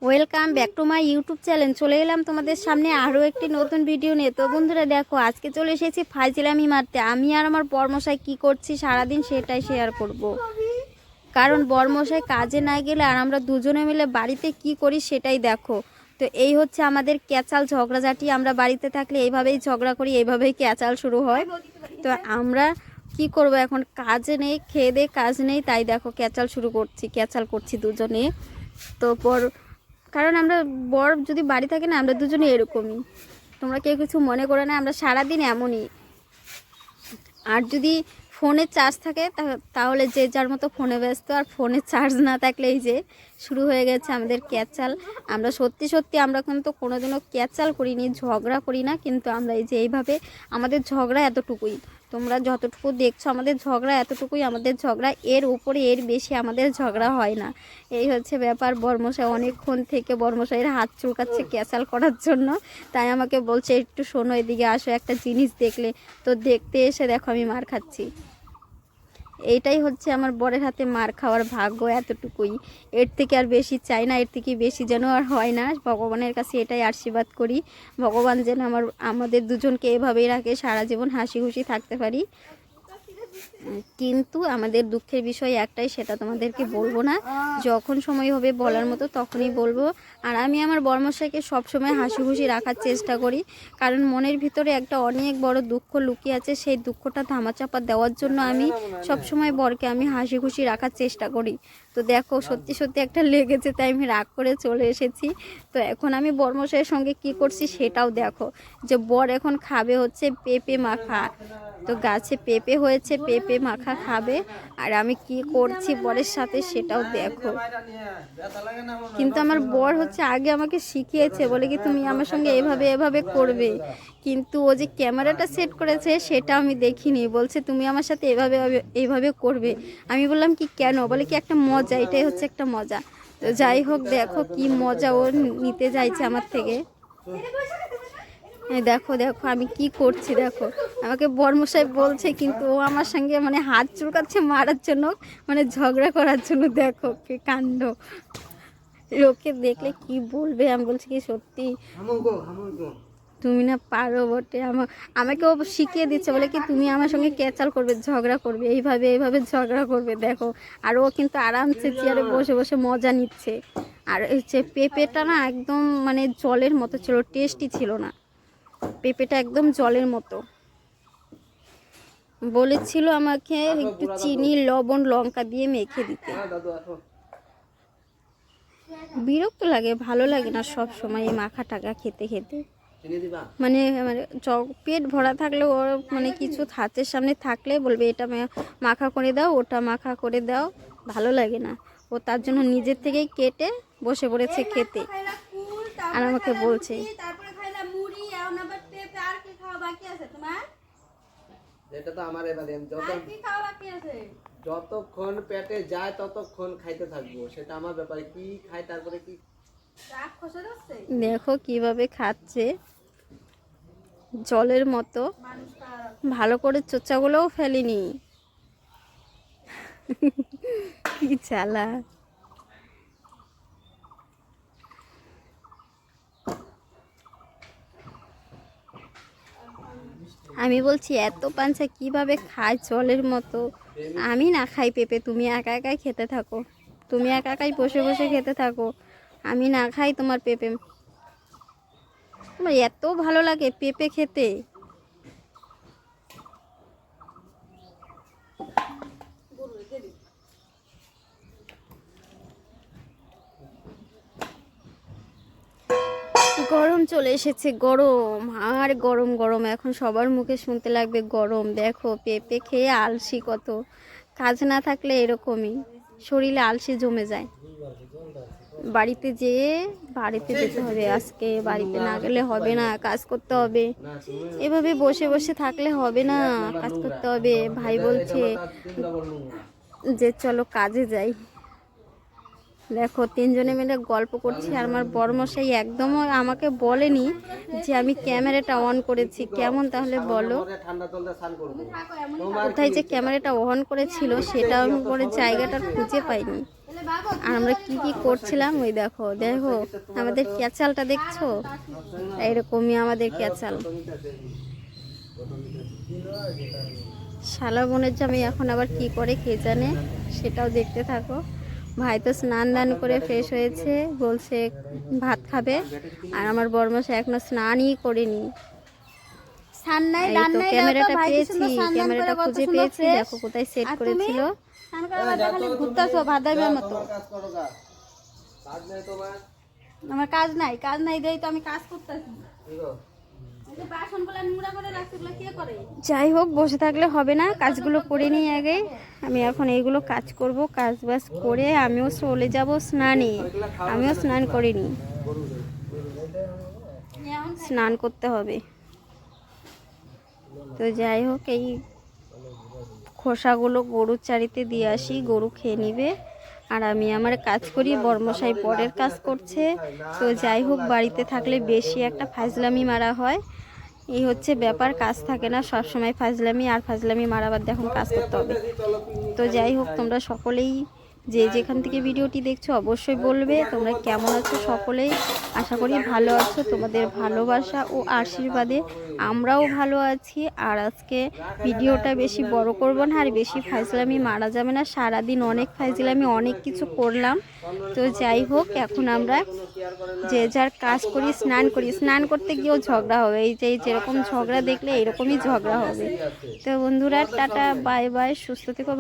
Welcome back to my YouTube channel. চলে এলাম তোমাদের সামনে আরও একটি নতুন ভিডিও নিয়ে। তো বন্ধুরা দেখো, আজকে চলে এসেছি ফাইজলামি মারতে। আমি আর আমার বরমশাই কি করছি সারাদিন সেটাই শেয়ার করব। কারণ বরমশাই কাজে না গেলে আর আমরা দুজনে মিলে বাড়িতে কি করি সেটাই দেখো। তো এই হচ্ছে আমাদের ক্যাচাল ঝগড়াঝাটি। আমরা বাড়িতে থাকলে এইভাবেই ঝগড়া করি, এইভাবেই ক্যাচাল শুরু হয়। তো আমরা কি করব, এখন কাজে নেই, খেয়ে দে কাজ নেই, তাই দেখো ক্যাচাল করছি দুজনে। তো কারণ আমরা বর যদি বাড়ি থাকে না, আমরা দুজনে এরকমই। তোমরা কেউ কিছু মনে করো না, আমরা সারাদিন এমনই। আর যদি ফোনে চার্জ থাকে তাহলে যে যার মতো ফোনে ব্যস্ত, আর ফোনে চার্জ না থাকলে এই যে শুরু হয়ে গেছে আমাদের ক্যাচাল। আমরা সত্যি আমরা কিন্তু কোনোদিনও ক্যাচাল করিনি, ঝগড়া করি না, কিন্তু আমরা এই যে এইভাবে আমাদের ঝগড়া এতটুকুই। তোমরা যতটুকু দেখছো আমাদের ঝগড়া এতটুকুই, আমাদের ঝগড়া এর উপরে এর বেশি আমাদের ঝগড়া হয় না। এই হচ্ছে ব্যাপার। বরমশাই অনেকক্ষণ থেকে বরমশাইয়ের হাত চুলকাচ্ছে ক্যাচাল করার জন্য, তাই আমাকে বলছে একটু শোনো, এদিকে আসো, একটা জিনিস দেখলে। তো দেখতে এসে দেখো আমি মার খাচ্ছি। এইটাই হচ্ছে আমার বরের হাতে মার খাওয়ার ভাগ্য, এতটুকুই। এর থেকে আর বেশি চাই না, এর থেকে বেশি যেন আর হয় না। ভগবানের কাছে এটাই আশীর্বাদ করি, ভগবান যেন আমাদের দুজনকে এভাবেই রাখে, সারা জীবন হাসি খুশি থাকতে পারি। কিন্তু আমাদের দুঃখের বিষয় একটাই, সেটা তোমাদেরকে বলবো না, যখন সময় হবে বলার মতো তখনই বলবো। আর আমি আমার বরমশাইকে সবসময় হাসি খুশি রাখার চেষ্টা করি, কারণ মনের ভিতরে একটা অনেক বড় দুঃখ লুকিয়ে আছে। সেই দুঃখটা ধামাচাপা দেওয়ার জন্য আমি সবসময় বরকে আমি হাসি খুশি রাখার চেষ্টা করি। তো দেখো সত্যি একটা লেগেছে, তাই আমি রাগ করে চলে এসেছি। তো এখন আমি বরমশাইয়ের সঙ্গে কি করছি সেটাও দেখো। যে বর এখন খাবে হচ্ছে পেঁপে মাখা। তো গাছে পেঁপে হয়েছে, পেঁপে মাখা খাবে, আর আমি কি করছি বরের সাথে সেটাও দেখো। কিন্তু আমার বর হচ্ছে আগে আমাকে শিখিয়েছে, বলে কি তুমি আমার সঙ্গে এভাবে করবে, কিন্তু ও যে ক্যামেরাটা সেট করেছে সেটা আমি দেখিনি। বলছে তুমি আমার সাথে এইভাবে করবে। আমি বললাম কি কেন, বলে কি একটা মজা, এটাই হচ্ছে একটা মজা। তো যাই হোক, দেখো কি মজা ও নিতে চাইছে আমার থেকে। দেখো আমি কি করছি দেখো। আমাকে বরমশাই বলছে, কিন্তু ও আমার সঙ্গে মানে হাত চুলকাচ্ছে মারার জন্য, মানে ঝগড়া করার জন্য। দেখো কি কাণ্ড, লোকে দেখলে কি বলবে। আমি বলছি কি সত্যি তুমি না পারো বটে। আমাকে ও শিখিয়ে দিচ্ছে, বলে কি তুমি আমার সঙ্গে ক্যাচাল করবে, ঝগড়া করবে, এইভাবে ঝগড়া করবে। দেখো, আর ও কিন্তু আরামসে চেয়ারে বসে মজা নিচ্ছে। আর হচ্ছে পেঁপেটা না একদম মানে জলের মতো ছিল, টেস্টি ছিল না। পেঁপেটা একদম জলের মতো। বলেছিল আমাকে একটু চিনি, লবণ, লঙ্কা দিয়ে মেখে দিতে। বিরক্ত লাগে, ভালো লাগে না সব সময় এই মাখা টাকা খেতে। মানে পেট ভরা থাকলে ওর মানে কিছু হাতের সামনে থাকলে বলবে এটা মাখা করে দাও, ওটা মাখা করে দাও, ভালো লাগে না। ও তার জন্য নিজের থেকেই কেটে বসে পড়েছে খেতে, আর আমাকে বলছে এটা তো আমার এবারে যতক্ষণ পেটে যায় ততক্ষণ খাইতে থাকবো, সেটা আমার ব্যাপারে। কি খাই তারপরে কি দেখো কিভাবে খাচ্ছে জলের মতো, ভালো করে চোচাগুলোও ফেলেনি। কি চালা। আমি বলছি এত পাঞ্চা কিভাবে খায় জলের মতো। আমি না খাই পেঁপে, তুমি একাই খেতে থাকো, তুমি একাই বসে খেতে থাকো। আমি না খাই তোমার পেঁপে। তোমার এত ভালো লাগে পেঁপে খেতে। গরম চলে এসেছে, গরম আর গরম। এখন সবার মুখে শুনতে লাগবে গরম। দেখো পেঁপে খেয়ে আলসি কত। কাজ না থাকলে এরকমই, শরীরে আলসি জমে যায়। বাড়িতে যেতে হবে আজকে, বাড়িতে না গেলে হবে না, কাজ করতে হবে। এভাবে বসে থাকলে হবে না, কাজ করতে হবে। ভাই বলছে যে চলো কাজে যাই। দেখো তিনজনে মিলে গল্প করছি, আর আমার বড়মশাই একদমও আমাকে বলেনি যে আমি ক্যামেরাটা অন করেছি। কেমন তাহলে বলো? ঠান্ডা জলে স্নান করবো। কোথায় যে ক্যামেরাটা অন করেছিল সেটা আমি পরে জায়গাটা খুঁজে পাইনি। আর আমরা কি কি করছিলাম ওই দেখো, দেখো আমাদের ক্যাচালটা দেখছো, এরকমই আমাদের ক্যাচাল। শালা বোনের জামাই এখন আবার কি করে কে জানে, সেটাও দেখতে থাকো। ভাই তো স্নান দান করে ফ্রেশ হয়েছে, বলছে ভাত খাবে, আর আমার বড়মশাই এখনো স্নানই করেনি। এই তো ক্যামেরাটা পেয়েছি, ক্যামেরাটা খুঁজে পেয়েছি, দেখো কোথায় সেট করেছিল। আমার কাজ নাই, কাজ নাই দেই তো আমি কাজ করতেছি। যাই হোক, বসে থাকলে হবে না, কাজগুলো করে নিই আগে। আমি এখন এইগুলো কাজ করব, কাজ বাজ করে আমিও চলে যাব স্নানে। আমিও স্নান করিনি, স্নান করতে হবে। তো যাই হোক, এই খোসাগুলো গরুর চারিতে দিয়ে আসি, গরু খেয়ে নিবে, আর আমি আমার কাজ করি, বর্মশাই পরের কাজ করছে। তো যাই হোক, বাড়িতে থাকলে বেশি একটা ফাজলামি মারা হয়, এই হচ্ছে ব্যাপার। কাজ থাকে না সব সময়, ফাজলামি আর ফাজলামি মারাবার দিয়ে এখন কাজ করতে হবে। তো যাই হোক, তোমরা সকলেই যে যেখান থেকে ভিডিওটি দেখছো অবশ্যই বলবে তোমরা কেমন আছো সকলেই। আশা করি ভালো আছো, তোমাদের ভালোবাসা ও আশীর্বাদে আমরাও ভালো আছি। আর আজকে ভিডিওটা বেশি বড় করব না, আর বেশি ফাজলামি মারা যাবে না। সারাদিন অনেক ফাজলামি, অনেক কিছু করলাম। তো যাই হোক, এখন আমরা যে যার কাজ করি, স্নান করি। স্নান করতে গিয়েও ঝগড়া হবে, এই যে যেরকম ঝগড়া দেখলে এরকমই ঝগড়া হবে। তো বন্ধুরা, টাটা, বাই বাই, সুস্থ থেকো।